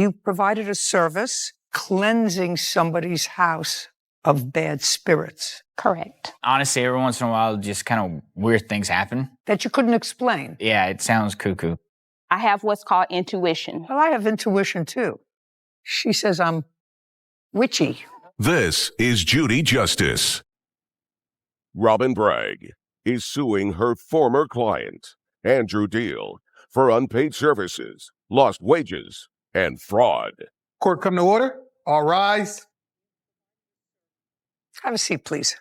You provided a service cleansing somebody's house of bad spirits. Correct. Honestly, every once in a while, just kind of weird things happen. That you couldn't explain. Yeah, it sounds cuckoo. I have what's called intuition. Well, I have intuition too. She says I'm witchy. This is Judy Justice. Robin Bragg is suing her former client, Andrew Deal, for unpaid services, lost wages, and fraud. Court come to order. All rise. Have a seat, please.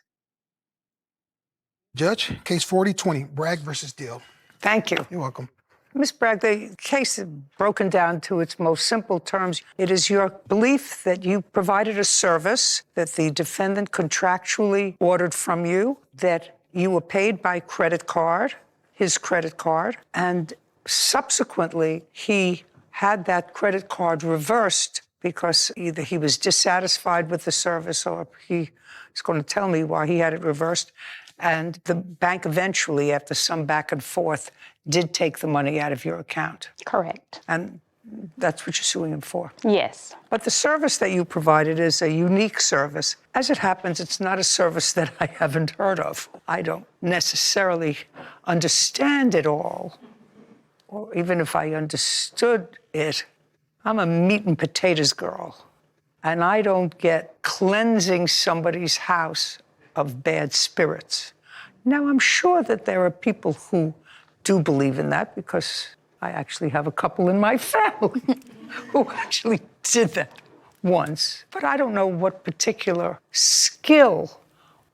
Judge, case 4020, Bragg versus Deal. Thank you. You're welcome. Ms. Bragg, the case is broken down to its most simple terms. It is your belief that you provided a service that the defendant contractually ordered from you, that you were paid by credit card, his credit card, and subsequently he had that credit card reversed because either he was dissatisfied with the service or he was going to tell me why he had it reversed. And the bank eventually, after some back and forth, did take the money out of your account. Correct. And that's what you're suing him for. Yes. But the service that you provided is a unique service. As it happens, it's not a service that I haven't heard of. I don't necessarily understand it all, or even if I understood it, I'm a meat and potatoes girl. And I don't get cleansing somebody's house of bad spirits. Now, I'm sure that there are people who do believe in that because I actually have a couple in my family who actually did that once. But I don't know what particular skill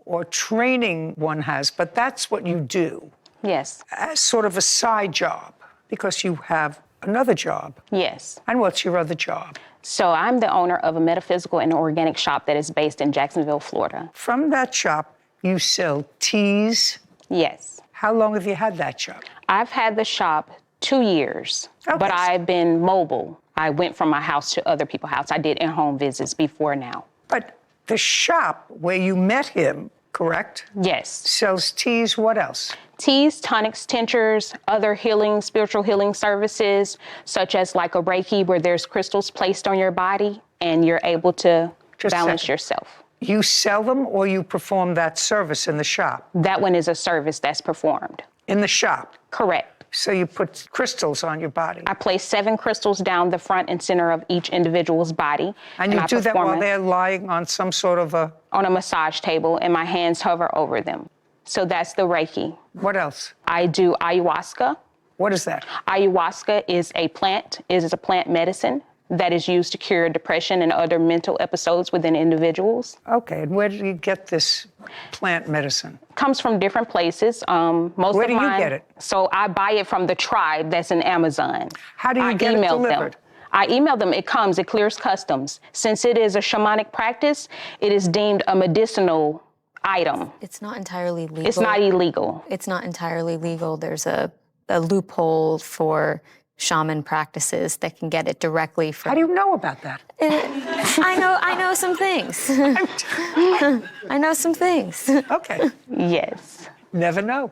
or training one has, but that's what you do. Yes. As sort of a side job because you have another job. Yes. And what's your other job? So I'm the owner of a metaphysical and organic shop that is based in Jacksonville, Florida. From that shop, you sell teas. Yes. How long have you had that shop? I've had the shop 2 years, but I've been mobile. I went from my house to other people's house. I did in-home visits before now. But the shop where you met him, correct? Yes. Sells teas, what else? Teas, tonics, tinctures, other healing, spiritual healing services, such as like a Reiki where there's crystals placed on your body and you're able to balance yourself. You sell them or you perform that service in the shop? That one is a service that's performed. In the shop? Correct. So you put crystals on your body? I place 7 crystals down the front and center of each individual's body. And you do that while they're lying on some sort of on a massage table, and my hands hover over them. So that's the Reiki. What else? I do ayahuasca. What is that? Ayahuasca is a plant medicine that is used to cure depression and other mental episodes within individuals. Okay, and where do you get this plant medicine? Comes from different places. Where do you get it? So I buy it from the tribe that's in Amazon. How do you get it delivered? I email them, it clears customs. Since it is a shamanic practice, it is deemed a medicinal item. It's not entirely legal. It's not illegal. It's not entirely legal. There's a loophole for shaman practices that can get it directly from... How do you know about that? I know some things. I know some things. Okay. Yes. Never know.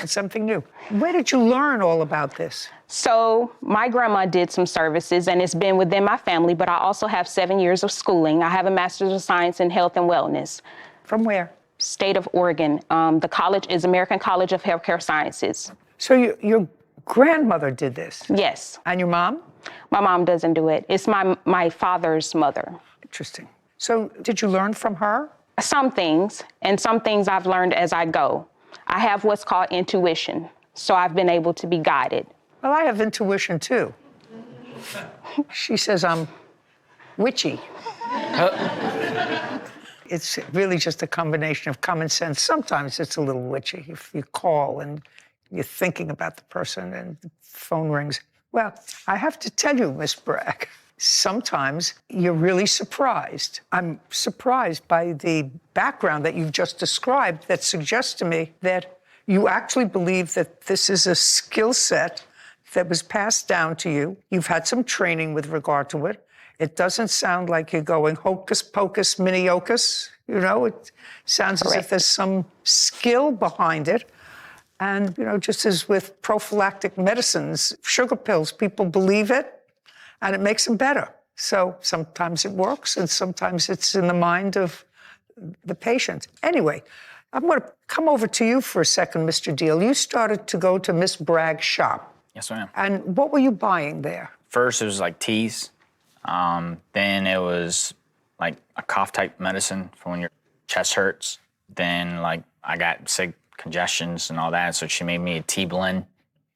It's something new. Where did you learn all about this? So my grandma did some services and it's been within my family, but I also have 7 years of schooling. I have a Master's of Science in Health and Wellness. From where? State of Oregon. The college is American College of Healthcare Sciences. So your grandmother did this? Yes. And your mom? My mom doesn't do it. It's my father's mother. Interesting. So did you learn from her? Some things, and some things I've learned as I go. I have what's called intuition, so I've been able to be guided. Well, I have intuition too. She says I'm witchy. It's really just a combination of common sense. Sometimes it's a little witchy if you call and you're thinking about the person and the phone rings. Well, I have to tell you, Miss Bragg, sometimes you're really surprised. I'm surprised by the background that you've just described that suggests to me that you actually believe that this is a skill set that was passed down to you. You've had some training with regard to it. It doesn't sound like you're going hocus pocus mini-ocus. You know, it sounds as if there's some skill behind it. And, you know, just as with prophylactic medicines, sugar pills, people believe it and it makes them better. So sometimes it works, and sometimes it's in the mind of the patient. Anyway, I'm going to come over to you for a second, Mr. Deal. You started to go to Miss Bragg's shop. Yes, ma'am. And what were you buying there? First, it was like teas. Then it was like a cough type medicine for when your chest hurts. Then like I got sick, congestions and all that. So she made me a tea blend.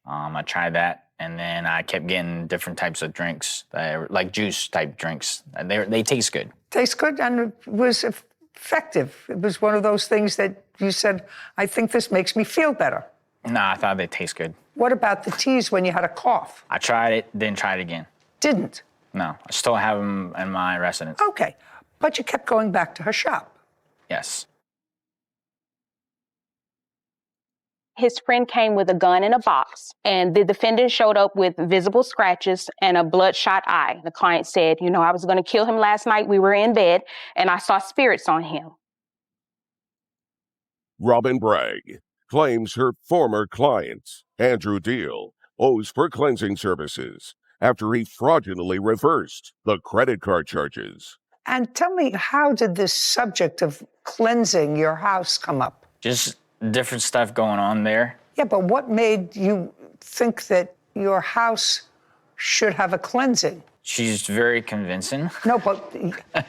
I tried that. And then I kept getting different types of drinks, like juice type drinks. They taste good. Tastes good, and it was effective. It was one of those things that you said, I think this makes me feel better. Nah, I thought they taste good. What about the teas when you had a cough? I tried it, then tried it again. Didn't? No, I still have them in my residence. Okay, but you kept going back to her shop. Yes. His friend came with a gun in a box, and the defendant showed up with visible scratches and a bloodshot eye. The client said, I was going to kill him last night. We were in bed, and I saw spirits on him. Robin Bragg claims her former client, Andrew Deal, owes for cleansing services after he fraudulently reversed the credit card charges. And tell me, how did this subject of cleansing your house come up? Just different stuff going on there. Yeah, but what made you think that your house should have a cleansing? She's very convincing. No, but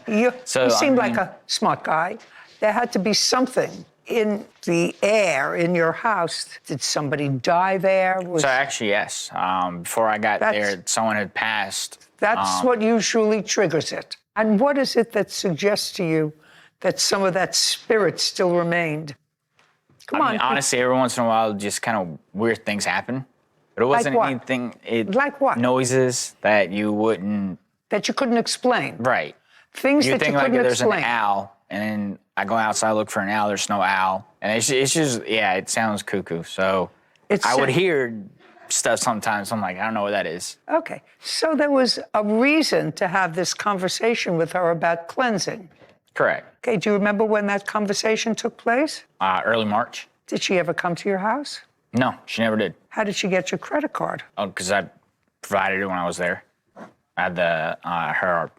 you seem like a smart guy. There had to be something in the air in your house. Did somebody die there? So actually, yes. Before I got there, someone had passed. That's what usually triggers it. And what is it that suggests to you that some of that spirit still remained? Come on. Honestly, every once in a while, just kind of weird things happen. But it wasn't anything. Like what? Noises that you wouldn't. That you couldn't explain. Right. Things that you couldn't explain. You think like there's an owl, and then I go outside, look for an owl, there's no owl. And it's just, it sounds cuckoo. So I would hear stuff sometimes. I'm like, I don't know what that is. Okay. So there was a reason to have this conversation with her about cleansing. Correct. Okay. Do you remember when that conversation took place? Early March. Did she ever come to your house? No, she never did. How did she get your credit card? Oh, because I provided it when I was there at her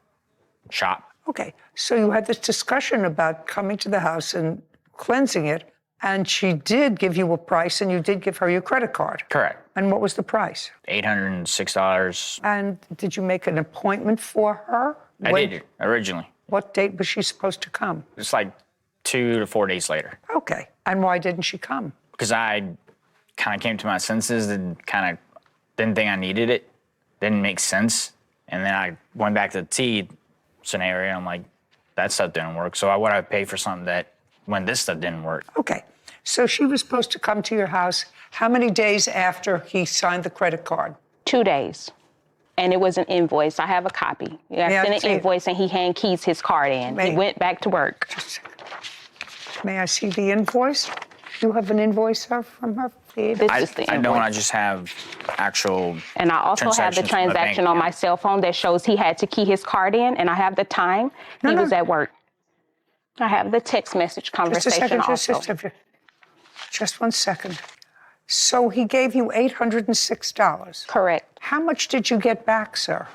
shop. Okay. So you had this discussion about coming to the house and cleansing it, and she did give you a price, and you did give her your credit card. Correct. And what was the price? $806. And did you make an appointment for her? I did, originally. What date was she supposed to come? It's like 2 to 4 days later. Okay. And why didn't she come? Because I kind of came to my senses and kind of didn't think I needed it. Didn't make sense. And then I went back to the tea scenario. I'm like, that stuff didn't work. So why would I pay for something that when this stuff didn't work? Okay. So she was supposed to come to your house how many days after he signed the credit card? 2 days. And it was an invoice. I have a copy. I sent an invoice, and he hand keys his card in. He went back to work. Just a second. May I see the invoice? Do you have an invoice from her? This is the invoice. I don't. I just have actual. And I also have the transaction on my cell phone that shows he had to key his card in, and I have the time he was at work. I have the text message conversation also. Just 1 second. So he gave you $806. Correct. How much did you get back, sir?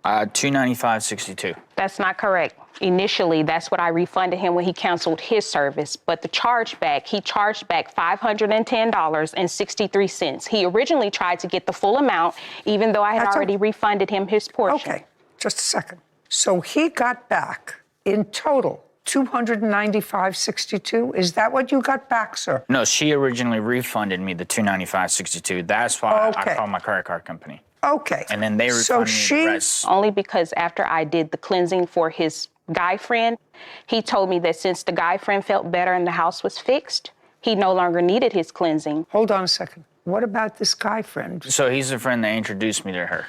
$295.62. That's not correct. Initially, that's what I refunded him when he canceled his service. But the chargeback, he charged back $510.63. He originally tried to get the full amount, even though I had already refunded him his portion. Okay, just a second. So he got back in total $295.62. Is that what you got back, sir? No, she originally refunded me the $295.62. That's why I called my credit card company. Okay. And then they refunded me the rest. Only because after I did the cleansing for his guy friend, he told me that since the guy friend felt better and the house was fixed, he no longer needed his cleansing. Hold on a second. What about this guy friend? So he's the friend that introduced me to her.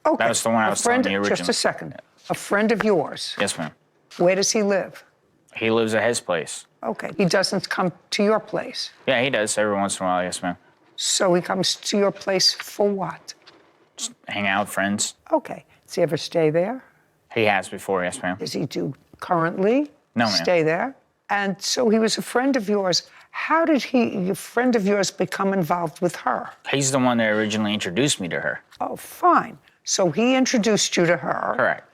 Okay. That was the one I was telling you originally. Just a second. A friend of yours. Yes, ma'am. Where does he live? He lives at his place. Okay. He doesn't come to your place? Yeah, he does every once in a while, yes, ma'am. So he comes to your place for what? Just hang out with friends. Okay. Does he ever stay there? He has before, yes, ma'am. Does he do currently? No, ma'am. Stay there? And so he was a friend of yours. How did a friend of yours become involved with her? He's the one that originally introduced me to her. Oh, fine. So he introduced you to her. Correct.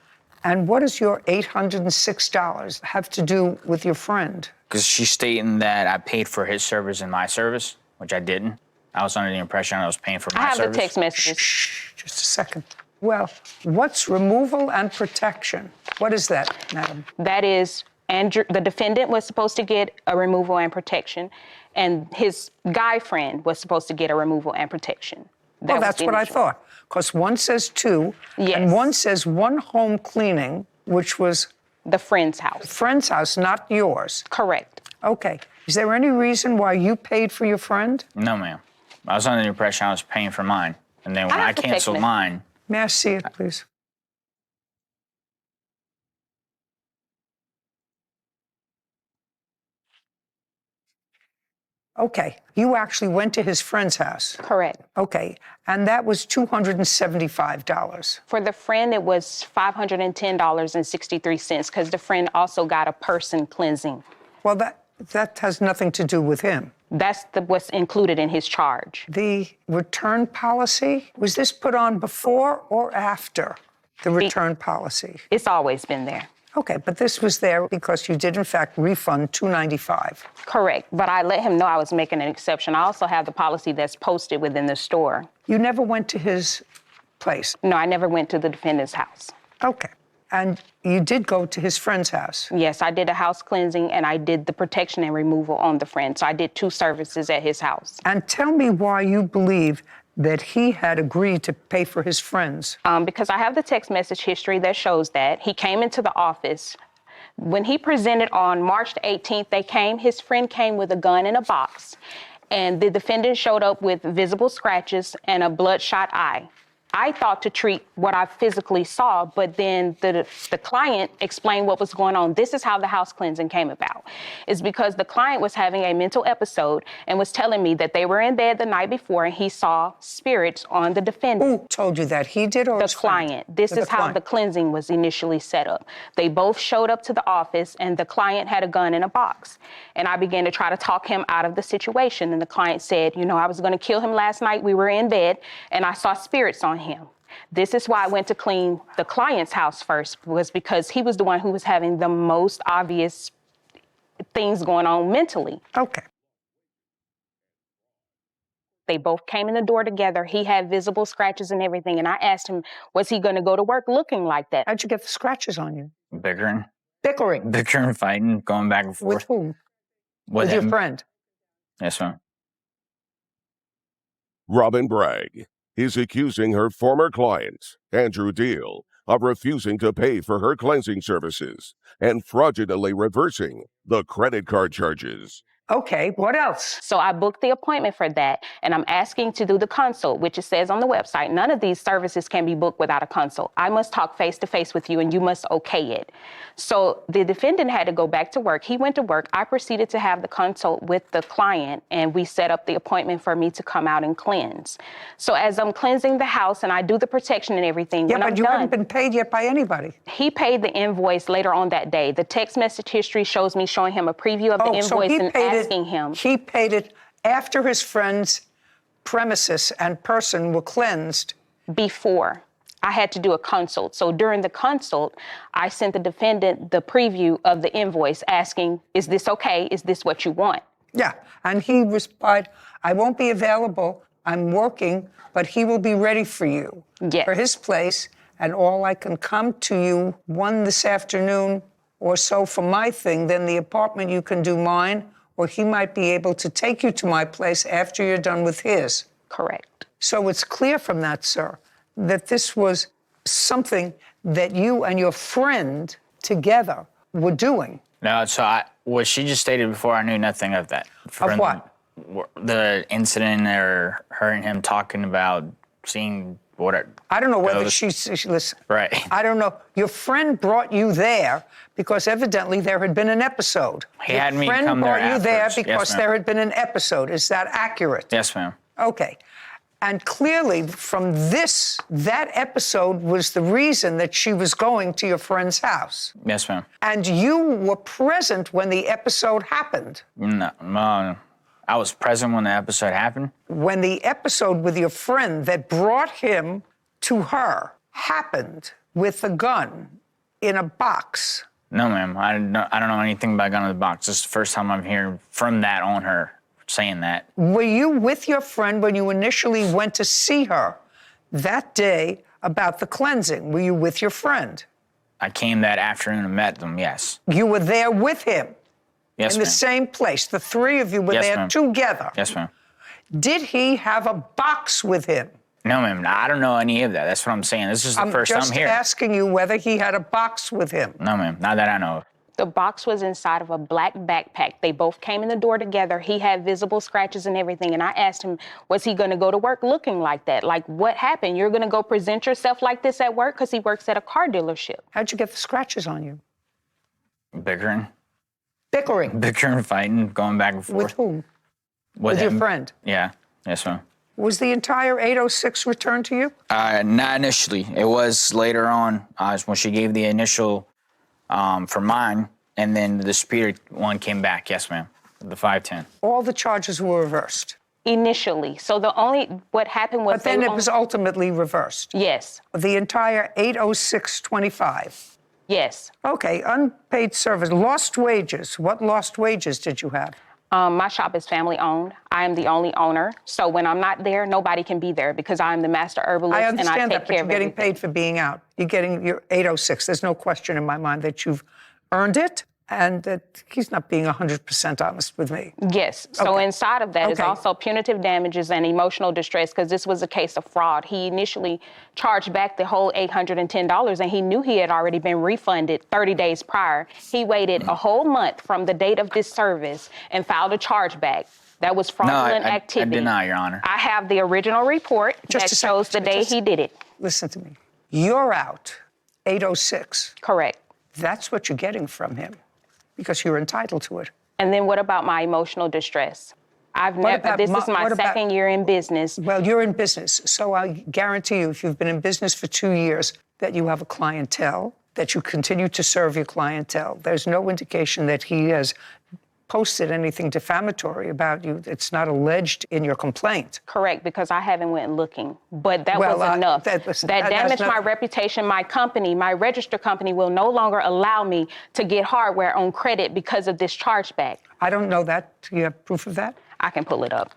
And what does your $806 have to do with your friend? Because she's stating that I paid for his service and my service, which I didn't. I was under the impression I was paying for my service. I have the text messages. Shh, just a second. Well, what's removal and protection? What is that, madam? That is, Andrew, the defendant was supposed to get a removal and protection, and his guy friend was supposed to get a removal and protection. Well, that's what I thought. Because one says 2, Yes. and one says 1 home cleaning, which was The friend's house. friend's house, not yours. Correct. Okay. Is there any reason why you paid for your friend? No, ma'am. I was under the impression I was paying for mine. And then when I have I the text canceled message. mine, May I see it, please? Okay. You actually went to his friend's house. Correct. Okay. And that was $275. For the friend, it was $510.63 because the friend also got a person cleansing. Well, that has nothing to do with him. That's what's included in his charge. The return policy, was this put on before or after the return policy? It's always been there. Okay, but this was there because you did, in fact, refund $295. Correct. But I let him know I was making an exception. I also have the policy that's posted within the store. You never went to his place? No, I never went to the defendant's house. Okay. And you did go to his friend's house? Yes, I did a house cleansing and I did the protection and removal on the friend. So I did 2 services at his house. And tell me why you believe that he had agreed to pay for his friends. Because I have the text message history that shows that he came into the office. When he presented on March the 18th, his friend came with a gun in a box, and the defendant showed up with visible scratches and a bloodshot eye. I thought to treat what I physically saw, but then the client explained what was going on. This is how the house cleansing came about. It's because the client was having a mental episode and was telling me that they were in bed the night before and he saw spirits on the defendant. Who told you that? He did or The his friend? client. This is how the cleansing was initially set up. They both showed up to the office and the client had a gun in a box. And I began to try to talk him out of the situation. And the client said, you know, I was going to kill him last night. We were in bed and I saw spirits on him. This is why I went to clean the client's house first, was because he was the one who was having the most obvious things going on mentally. Okay. They both came in the door together. He had visible scratches and everything. And I asked him, was he going to go to work looking like that? How'd you get the scratches on you? bickering, Bickering. fighting, going back and forth. With whom? With your him. friend. Yes, ma'am. Robin Bragg is accusing her former client, Andrew Deal, of refusing to pay for her cleansing services and fraudulently reversing the credit card charges. Okay, what else? So I booked the appointment for that, and I'm asking to do the consult, which it says on the website. None of these services can be booked without a consult. I must talk face-to-face with you, and you must okay it. So the defendant had to go back to work. He went to work. I proceeded to have the consult with the client, and we set up the appointment for me to come out and cleanse. So as I'm cleansing the house, and I do the protection and everything, Yeah, when but I'm you done, haven't been paid yet by anybody. he paid the invoice later on that day. The text message history shows me showing him a preview of the invoice and asking him. He paid it after his friend's premises and person were cleansed. Before. I had to do a consult. So during the consult, I sent the defendant the preview of the invoice asking, is this okay? Is this what you want? Yeah, and he replied, I won't be available. I'm working, but he will be ready for you. Yes. For his place, and all I can come to you one this afternoon or so for my thing, then the apartment you can do mine, or he might be able to take you to my place after you're done with his. Correct. So it's clear from that, sir, that this was something that you and your friend together were doing. No, so what she just stated before, I knew nothing of that. Of what? The incident or her and him talking about seeing what. I don't know whether goes. she listen. Right. I don't know. Your friend brought you there because evidently there had been an episode. He had me come there Your friend brought you there afterwards. Yes, because ma'am. there had been an episode. Is that accurate? Yes, ma'am. Okay. And clearly from that episode was the reason that she was going to your friend's house. Yes, ma'am. And you were present when the episode happened. No, I was present when the episode happened. When the episode with your friend that brought him to her, happened with the gun in a box? No, ma'am. I don't know anything about gun in the box. This is the first time I'm hearing from that on her saying that. Were you with your friend when you initially went to see her that day about the cleansing? Were you with your friend? I came that afternoon and met them, yes. You were there with him? Yes, in ma'am. the same place? The three of you were Yes, there ma'am. together? Yes, ma'am. Did he have a box with him? No, ma'am. I don't know any of that. That's what I'm saying. This is the first I'm just here. asking you whether he had a box with him. No, ma'am. Not that I know of. The box was inside of a black backpack. They both came in the door together. He had visible scratches and everything. And I asked him, was he going to go to work looking like that? Like, what happened? You're going to go present yourself like this at work? Because he works at a car dealership. How'd you get the scratches on you? Bickering. Bickering. Bickering, fighting, going back and forth. With whom? With your him. friend? Yeah. Yes, ma'am. Was the entire 806 returned to you? Not initially. It was later on when she gave the initial for mine, and then the disputed one came back. Yes, ma'am. The 510. All the charges were reversed. Initially. So what happened was... But then it was ultimately reversed. Yes. The entire 806.25. Yes. Okay, unpaid service, lost wages. What lost wages did you have? My shop is family owned. I am the only owner. So when I'm not there, nobody can be there because I'm the master herbalist I and I understand take that, but care you're of getting everything. paid for being out. You're getting your 806. There's no question in my mind that you've earned it and that he's not being 100% honest with me. Yes. So Okay. inside of that is Okay. also punitive damages and emotional distress because this was a case of fraud. He initially charged back the whole $810 and he knew he had already been refunded 30 days prior. He waited a whole month from the date of this service and filed a chargeback. That was fraudulent I activity. deny, Your Honor. I have the original report Just that a second, shows the day just- he did it. Listen to me. You're out 806. Correct. That's what you're getting from him because you're entitled to it. And then what about my emotional distress? This is my second year in business. Well, you're in business, so I guarantee you, if you've been in business for 2 years, that you have a clientele, that you continue to serve your clientele. There's no indication that he has posted anything defamatory about you. It's not alleged in your complaint. Correct, because I haven't went looking. But that Well, was enough. that damaged my nothing- reputation. My company, my registered company, will no longer allow me to get hardware on credit because of this chargeback. I don't know that. Do you have proof of that? I can pull it up.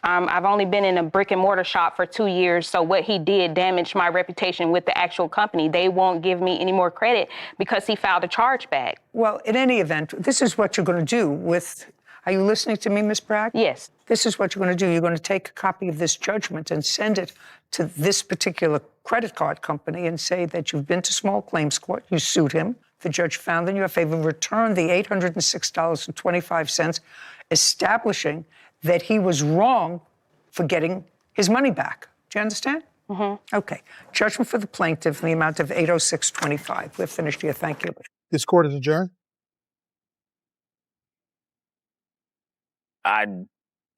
I've only been in a brick and mortar shop for 2 years, so what he did damaged my reputation with the actual company. They won't give me any more credit because he filed a chargeback. Well, in any event, this is what you're going to do with... Are you listening to me, Ms. Bragg? Yes. This is what you're going to do. You're going to take a copy of this judgment and send it to this particular credit card company and say that you've been to small claims court, you sued him, the judge found in your favor, returned the $806.25, establishing that he was wrong for getting his money back. Do you understand? Mm-hmm. Okay. Judgment for the plaintiff in the amount of $806.25. We're finished here. Thank you. This court is adjourned. I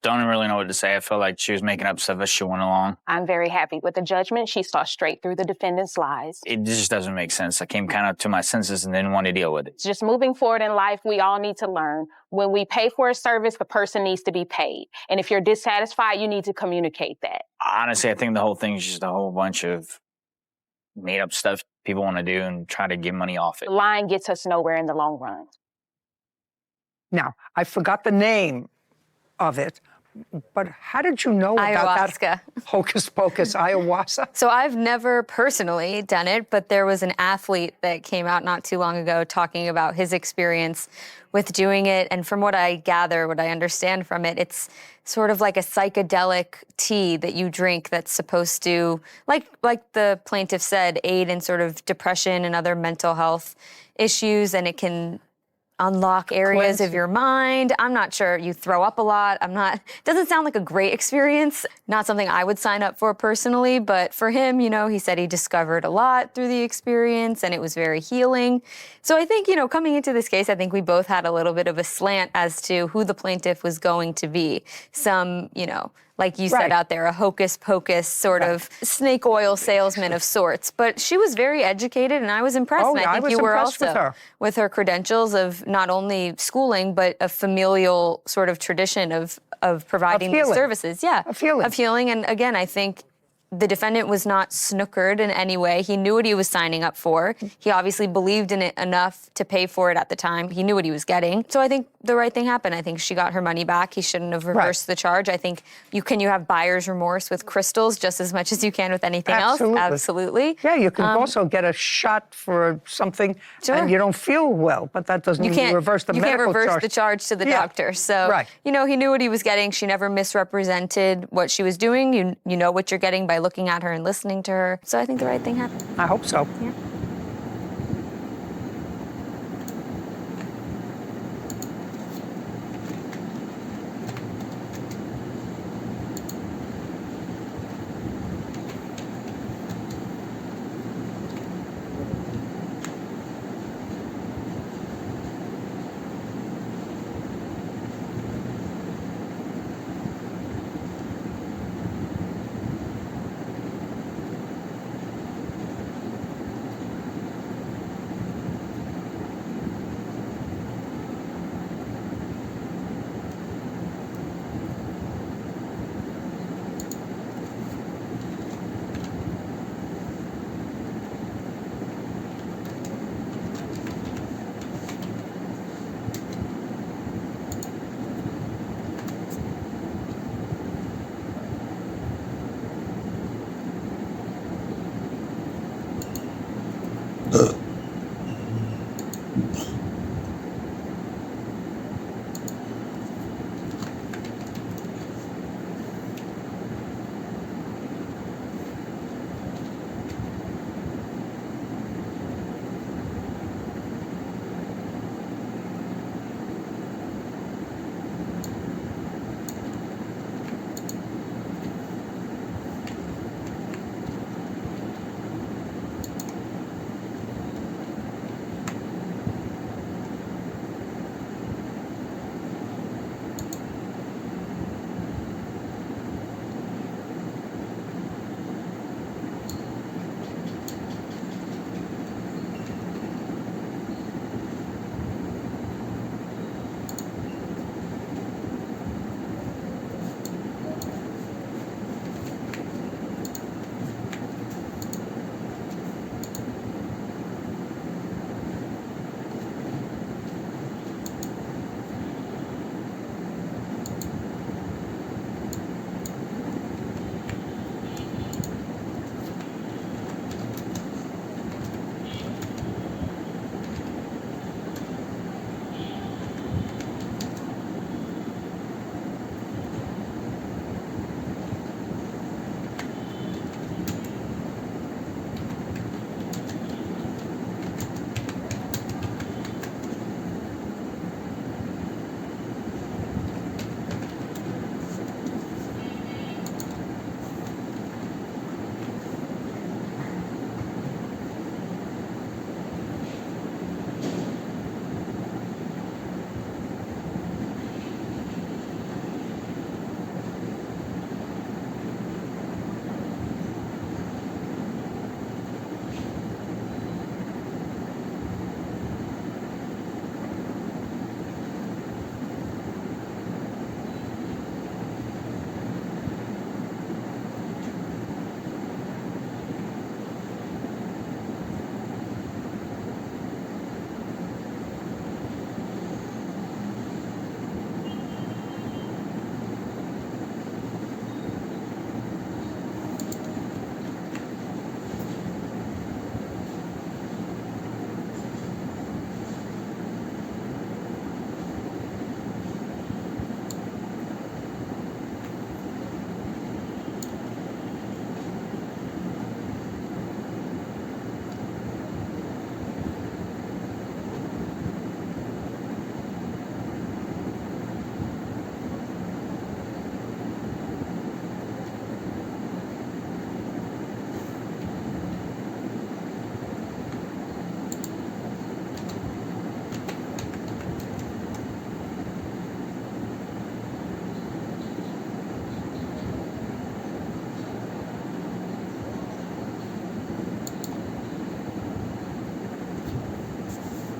don't really know what to say. I feel like she was making up stuff as she went along. I'm very happy with the judgment. She saw straight through the defendant's lies. It just doesn't make sense. I came kind of to my senses and didn't want to deal with it. Just moving forward in life, we all need to learn. When we pay for a service, the person needs to be paid. And if you're dissatisfied, you need to communicate that. Honestly, I think the whole thing is just a whole bunch of made up stuff people want to do and try to get money off it. Lying gets us nowhere in the long run. Now, I forgot the name of it, but how did you know about Ayahuasca. that hocus pocus ayahuasca? So I've never personally done it, but there was an athlete that came out not too long ago talking about his experience with doing it. And from what I gather, what I understand from it, it's sort of like a psychedelic tea that you drink that's supposed to, like the plaintiff said, aid in sort of depression and other mental health issues, and it can unlock areas of your mind. I'm not sure. You throw up a lot. Doesn't sound like a great experience. Not something I would sign up for personally, but for him, he said he discovered a lot through the experience and it was very healing. So I think, coming into this case, I think we both had a little bit of a slant as to who the plaintiff was going to be. Some, like you said out there, a hocus pocus sort of snake oil salesman of sorts. But she was very educated and I was impressed. Oh, and yeah, I I think was you were impressed also with her credentials of not only schooling, but a familial sort of tradition of providing these healing. services. Yeah. Of healing. Of healing. And again, I think the defendant was not snookered in any way. He knew what he was signing up for. He obviously believed in it enough to pay for it at the time. He knew what he was getting. So I think the right thing happened. I think she got her money back. He shouldn't have reversed the charge. I think you have buyer's remorse with crystals just as much as you can with anything else. Absolutely. Yeah, you can also get a shot for something and you don't feel well, but that doesn't reverse the medical charge. You can't reverse the charge to the doctor. So, he knew what he was getting. She never misrepresented what she was doing. You know what you're getting by looking at her and listening to her. So I think the right thing happened. I hope so. Yeah.